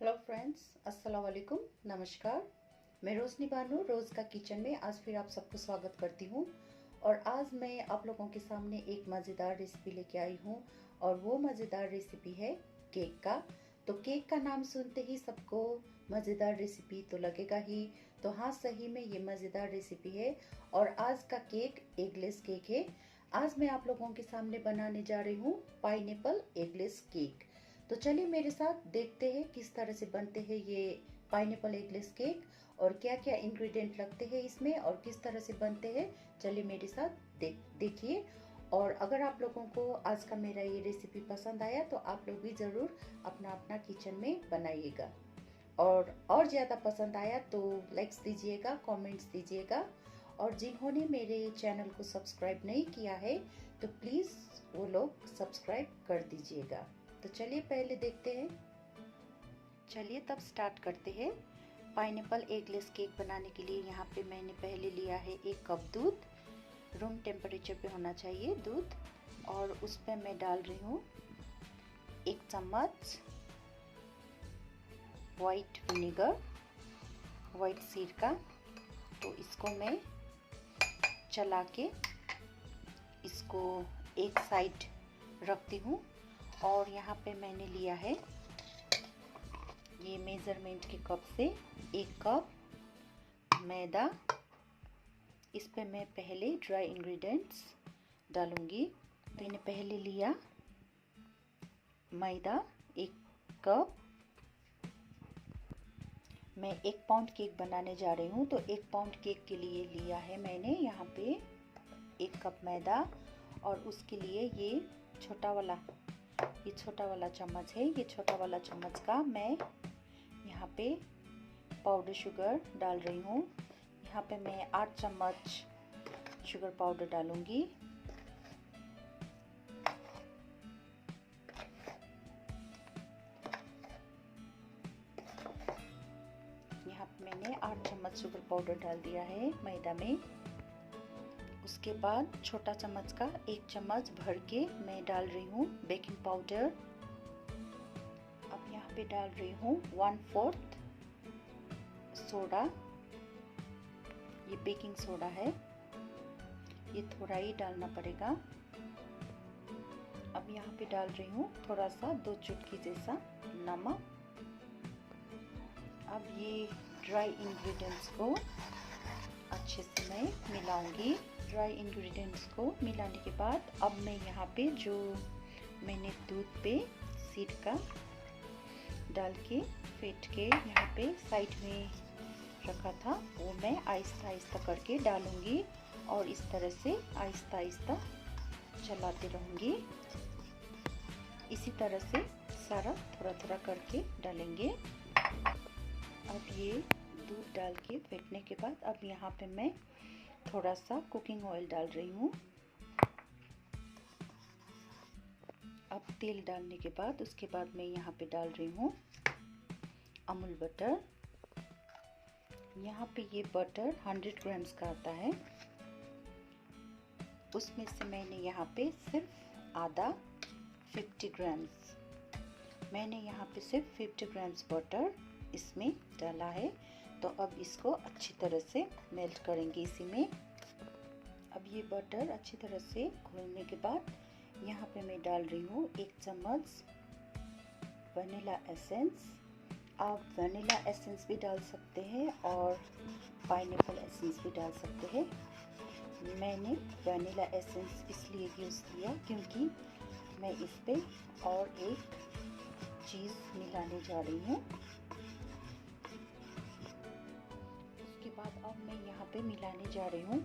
Hello friends, अस्सलाम वालेकुम, नमस्कार। मैं रोशनी बानो रोज़ का किचन में आज फिर आप सबको स्वागत करती हूँ। और आज मैं आप लोगों के सामने एक मज़ेदार रेसिपी लेके आई हूँ और वो मज़ेदार रेसिपी है केक का। तो केक का नाम सुनते ही सबको मज़ेदार रेसिपी तो लगेगा ही। तो हाँ, सही में ये मज़ेदार रेसिपी है और आज का केक एगलेस केक है। आज मैं आप लोगों के सामने बनाने जा रही हूँ पाइनएप्पल एगलेस केक। तो चलिए मेरे साथ देखते हैं किस तरह से बनते हैं ये पाइनएप्पल एगलेस केक और क्या क्या इंग्रेडिएंट लगते हैं इसमें और किस तरह से बनते हैं। चलिए मेरे साथ देखिए। और अगर आप लोगों को आज का मेरा ये रेसिपी पसंद आया तो आप लोग भी ज़रूर अपना अपना किचन में बनाइएगा। और ज़्यादा पसंद आया तो लाइक्स दीजिएगा, कमेंट्स दीजिएगा। और जिन्होंने मेरे चैनल को सब्सक्राइब नहीं किया है तो प्लीज़ वो लोग सब्सक्राइब कर दीजिएगा। तो चलिए पहले देखते हैं। चलिए तब स्टार्ट करते हैं। पाइनएप्पल एगलेस केक बनाने के लिए यहाँ पे मैंने पहले लिया है 1 कप दूध। रूम टेम्परेचर पे होना चाहिए दूध। और उस पर मैं डाल रही हूँ 1 चम्मच वाइट विनेगर, वाइट सिरका। तो इसको मैं चला के इसको एक साइड रखती हूँ। और यहाँ पे मैंने लिया है ये मेज़रमेंट के कप से 1 कप मैदा। इस पे मैं पहले ड्राई इंग्रेडिएंट्स डालूंगी। तो इन्हें पहले लिया मैदा 1 कप। मैं 1 पाउंड केक बनाने जा रही हूँ तो 1 पाउंड केक के लिए लिया है मैंने यहाँ पे 1 कप मैदा। और उसके लिए ये छोटा वाला चम्मच है। ये छोटा वाला चम्मच का मैं यहाँ पे पाउडर शुगर डाल रही हूँ। यहाँ पे मैं 8 चम्मच शुगर पाउडर डालूंगी। यहाँ पे मैंने 8 चम्मच शुगर पाउडर डाल दिया है मैदा में। उसके बाद छोटा चम्मच का 1 चम्मच भर के मैं डाल रही हूँ बेकिंग पाउडर। अब यहाँ पे डाल रही हूँ 1/4 सोडा। ये बेकिंग सोडा है, ये थोड़ा ही डालना पड़ेगा। अब यहाँ पे डाल रही हूँ थोड़ा सा 2 चुटकी जैसा नमक। अब ये ड्राई इंग्रेडिएंट्स को अच्छे से मैं मिलाऊंगी। ड्राई इंग्रेडिएंट्स को मिलाने के बाद अब मैं यहाँ पे जो मैंने दूध पे सिरका डाल के फेंट के यहाँ पे साइड में रखा था वो मैं आहिस्ता आहिस्ता करके डालूंगी। और इस तरह से आहिस्ता आहिस्ता चलाते रहूँगी। इसी तरह से सारा थोड़ा थोड़ा करके डालेंगे। अब ये दूध डाल के फेंटने के बाद अब यहाँ पे मैं थोड़ा सा कुकिंग ऑयल डाल रही हूँ। अब तेल डालने के बाद उसके बाद मैं यहाँ पे डाल रही हूँ अमूल बटर। यहाँ पे ये बटर 100 ग्राम्स का आता है। उसमें से मैंने यहाँ पे सिर्फ आधा 50 ग्राम्स मैंने यहाँ पे सिर्फ 50 ग्राम्स बटर इसमें डाला है। तो अब इसको अच्छी तरह से मेल्ट करेंगे इसी में। अब ये बटर अच्छी तरह से घुलने के बाद यहाँ पे मैं डाल रही हूँ 1 चम्मच वनीला एसेंस। आप वनीला एसेंस भी डाल सकते हैं और पाइनएप्पल एसेंस भी डाल सकते हैं। मैंने वनीला एसेंस इसलिए यूज़ किया क्योंकि मैं इस पे और एक चीज़ मिलाने जा रही हूँ। उसके बाद अब मैं यहाँ पे मिलाने जा रही हूँ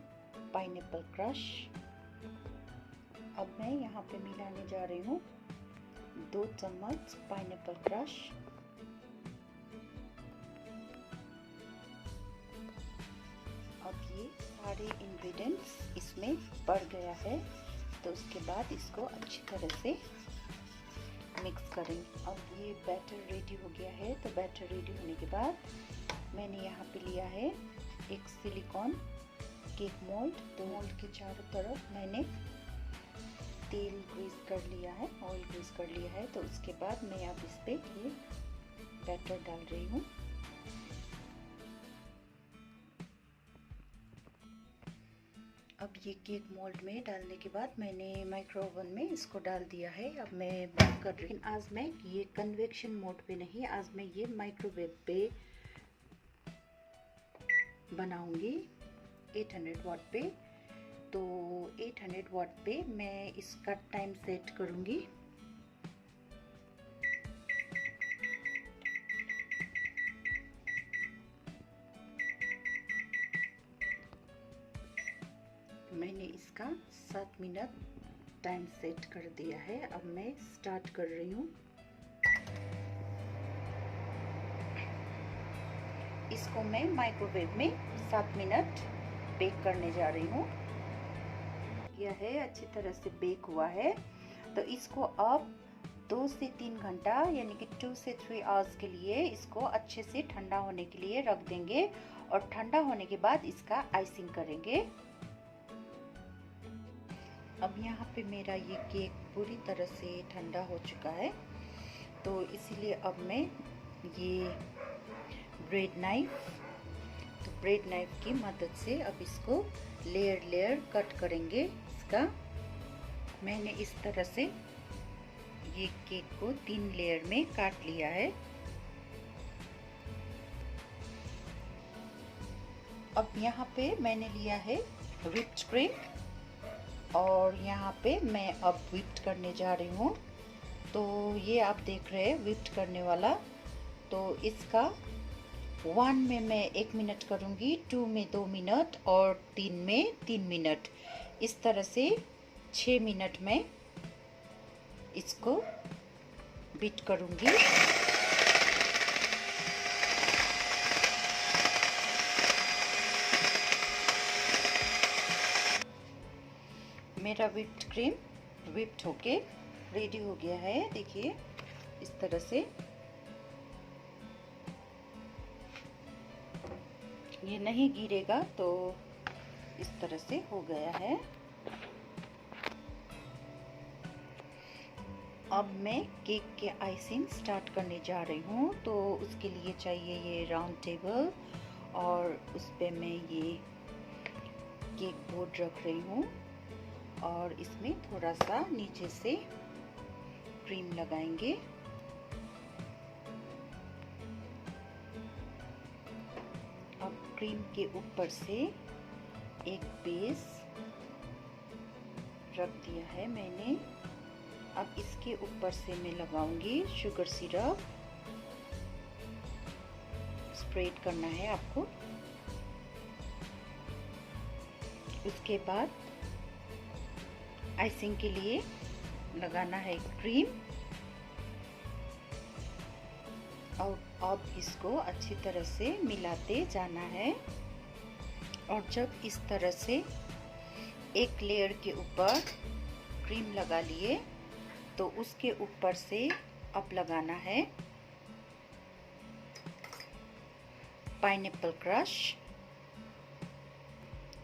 पाइनएप्पल क्रश। अब मैं यहाँ पे मिलाने जा रही हूँ 2 चम्मच पाइनएप्पल क्रश। अब ये सारे इंग्रेडिएंट्स इसमें पड़ गया है तो उसके बाद इसको अच्छी तरह से मिक्स करेंगे। अब ये बैटर रेडी हो गया है। तो बैटर रेडी होने के बाद मैंने यहाँ पे लिया है एक सिलिकॉन केक मोल्ड। तो मोल्ड के चारों तरफ मैंने तेल ग्रीस कर लिया है, ऑयल ग्रीस कर लिया है। तो उसके बाद मैं अब इस पे ये बैटर डाल रही हूँ। अब ये केक मोल्ड में डालने के बाद मैंने माइक्रो ओवन में इसको डाल दिया है। अब मैं बंद कर रही हूँ। आज मैं ये कन्वेक्शन मोड पे नहीं, आज मैं ये माइक्रोवेव पे बनाऊंगी 800 वाट पे। तो 800 वाट पे मैं इसका टाइम सेट करूंगी। मैंने इसका 7 मिनट टाइम सेट कर दिया है। अब मैं स्टार्ट कर रही हूँ। इसको मैं माइक्रोवेव में 7 मिनट बेक करने जा रही हूँ। यह है अच्छी तरह से बेक हुआ है। तो इसको अब 2 से 3 घंटा यानी कि 2 से 3 आवर्स के लिए इसको अच्छे से ठंडा होने के लिए रख देंगे और ठंडा होने के बाद इसका आइसिंग करेंगे। अब यहाँ पे मेरा ये केक पूरी तरह से ठंडा हो चुका है, तो इसीलिए अब मैं ये ब्रेड नाइफ की मदद से अब इसको लेयर कट करेंगे। इसका मैंने इस तरह से ये केक को 3 लेयर में काट लिया है। अब यहाँ पे मैंने लिया है व्हिप्ड क्रीम और यहाँ पे मैं अब व्हिप्ड करने जा रही हूँ। तो ये आप देख रहे हैं व्हिप्ड करने वाला। तो इसका 1 में मैं 1 मिनट करूँगी, 2 में 2 मिनट और 3 में 3 मिनट। इस तरह से 6 मिनट में इसको बीट करूँगी। मेरा व्हिप्ड क्रीम व्हिप्ड होके रेडी हो गया है। देखिए इस तरह से ये नहीं गिरेगा, तो इस तरह से हो गया है। अब मैं केक के आइसिंग स्टार्ट करने जा रही हूँ। तो उसके लिए चाहिए ये राउंड टेबल और उस पे मैं ये केक बोर्ड रख रही हूँ और इसमें थोड़ा सा नीचे से क्रीम लगाएंगे। अब क्रीम के ऊपर से एक बेस रख दिया है मैंने। अब इसके ऊपर से मैं लगाऊंगी शुगर सिरप। स्प्रेड करना है आपको। उसके बाद आइसिंग के लिए लगाना है क्रीम और अब इसको अच्छी तरह से मिलाते जाना है। और जब इस तरह से एक लेयर के ऊपर क्रीम लगा लिए तो उसके ऊपर से अब लगाना है पाइनएप्पल क्रश।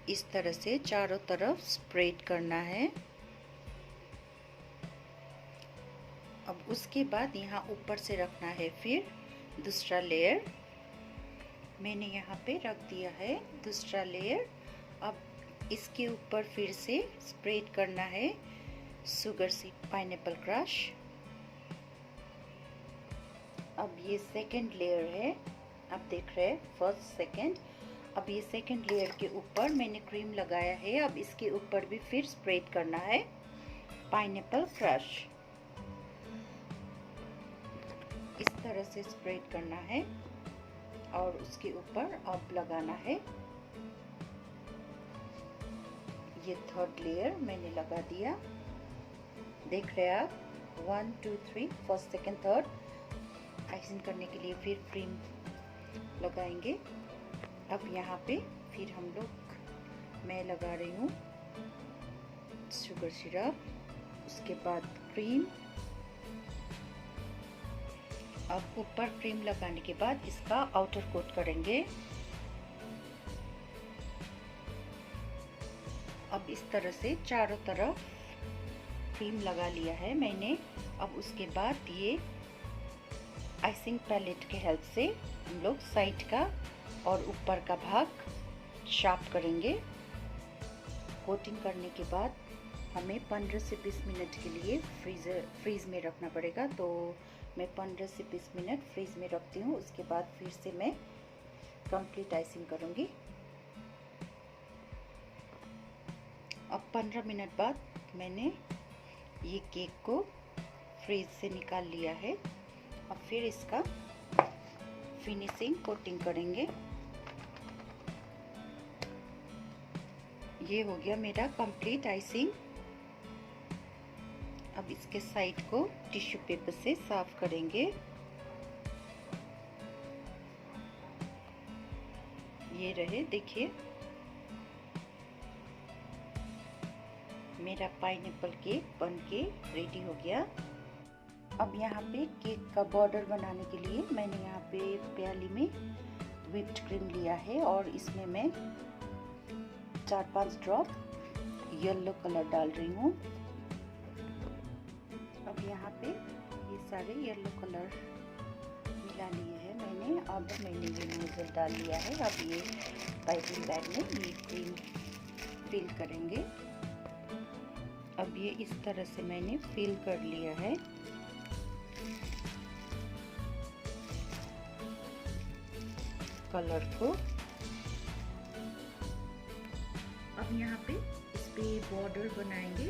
इस तरह से चारों तरफ स्प्रेड करना है। अब उसके बाद यहाँ ऊपर से रखना है फिर दूसरा लेयर। मैंने यहाँ पे रख दिया है दूसरा लेयर। अब इसके ऊपर फिर से स्प्रेड करना है शुगर सीड पाइनएप्पल क्रश। अब ये सेकंड लेयर है, आप देख रहे हैं फर्स्ट सेकंड। अब ये सेकंड लेयर के ऊपर मैंने क्रीम लगाया है। अब इसके ऊपर भी फिर स्प्रेड करना है पाइनएप्पल क्रश। इस तरह से स्प्रेड करना है और उसके ऊपर अब लगाना है ये थर्ड लेयर मैंने लगा दिया। देख रहे हैं आप 1 2 3 फर्स्ट सेकंड थर्ड। आइसिंग करने के लिए फिर क्रीम लगाएंगे। अब यहाँ पे फिर हम लोग मैं लगा रही हूँ शुगर सिरप, उसके बाद क्रीम। अब ऊपर क्रीम लगाने के बाद इसका आउटर कोट करेंगे। अब इस तरह से चारों तरफ क्रीम लगा लिया है मैंने। अब उसके बाद ये आइसिंग पैलेट के हेल्प से हम लोग साइड का और ऊपर का भाग शार्प करेंगे। कोटिंग करने के बाद हमें 15 से 20 मिनट के लिए फ्रीज़ में रखना पड़ेगा। तो मैं 15 से 20 मिनट फ्रीज़ में रखती हूँ। उसके बाद फिर से मैं कंप्लीट आइसिंग करूँगी। अब 15 मिनट बाद मैंने ये केक को फ्रीज से निकाल लिया है। अब फिर इसका फिनिशिंग कोटिंग करेंगे। ये हो गया मेरा कंप्लीट आइसिंग। अब इसके साइड को टिश्यू पेपर से साफ करेंगे। ये रहे, देखिए मेरा पाइनएप्पल केक बन के रेडी हो गया। अब यहाँ पे केक का बॉर्डर बनाने के लिए मैंने यहाँ पे प्याली में व्हिप्ड क्रीम लिया है और इसमें मैं 4-5 ड्रॉप येलो कलर डाल रही हूँ। अब यहाँ पे ये सारे येलो कलर मिला लिए हैं मैंने। अब मैंने ये नोजल डाल लिया है। अब ये पाइपिंग बैग में ये क्रीम फिल करेंगे। अब ये इस तरह से मैंने फिल कर लिया है। कलर को अब यहाँ पे इस पे बॉर्डर बनाएंगे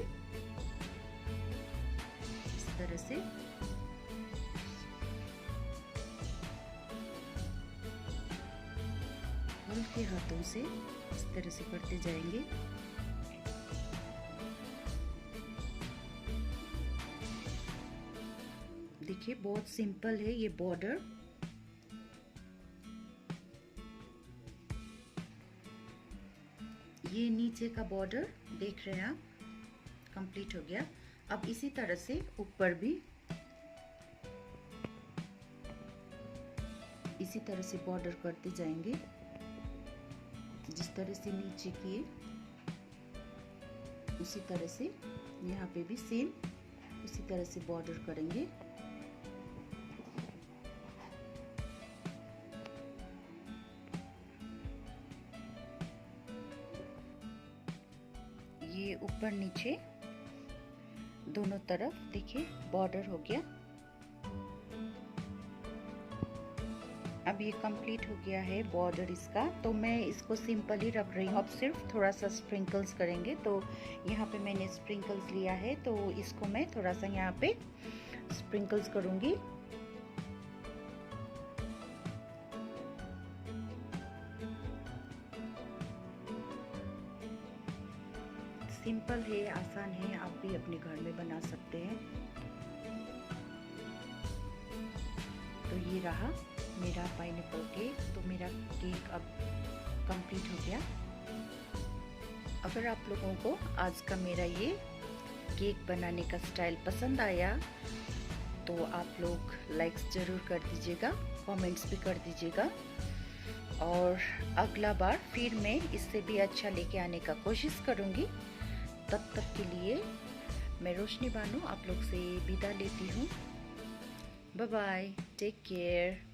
इस तरह से। हल्के हाथों से इस तरह से करते जाएंगे। देखिए बहुत सिंपल है ये बॉर्डर। ये नीचे का बॉर्डर देख रहे हैं आप, कंप्लीट हो गया। अब इसी तरह से ऊपर भी इसी तरह से बॉर्डर करते जाएंगे। जिस तरह से नीचे किए उसी तरह से यहाँ पे भी सेम उसी तरह से बॉर्डर करेंगे। ये ऊपर नीचे दोनों तरफ देखिए बॉर्डर हो गया। अब ये कंप्लीट हो गया है बॉर्डर इसका। तो मैं इसको सिंपल ही रख रही हूँ। अब सिर्फ थोड़ा सा स्प्रिंकल्स करेंगे। तो यहाँ पे मैंने स्प्रिंकल्स लिया है तो इसको मैं थोड़ा सा यहाँ पे स्प्रिंकल्स करूँगी। सिंपल है, आसान है, आप भी अपने घर में बना सकते हैं। तो ये रहा मेरा पाइनएप्पल केक। तो मेरा केक अब कंप्लीट हो गया। अगर आप लोगों को आज का मेरा ये केक बनाने का स्टाइल पसंद आया तो आप लोग लाइक्स ज़रूर कर दीजिएगा, कमेंट्स भी कर दीजिएगा। और अगला बार फिर मैं इससे भी अच्छा लेके आने का कोशिश करूँगी। तब तक के लिए मैं रोशनी बानू आप लोग से विदा लेती हूँ। Bye bye, take care.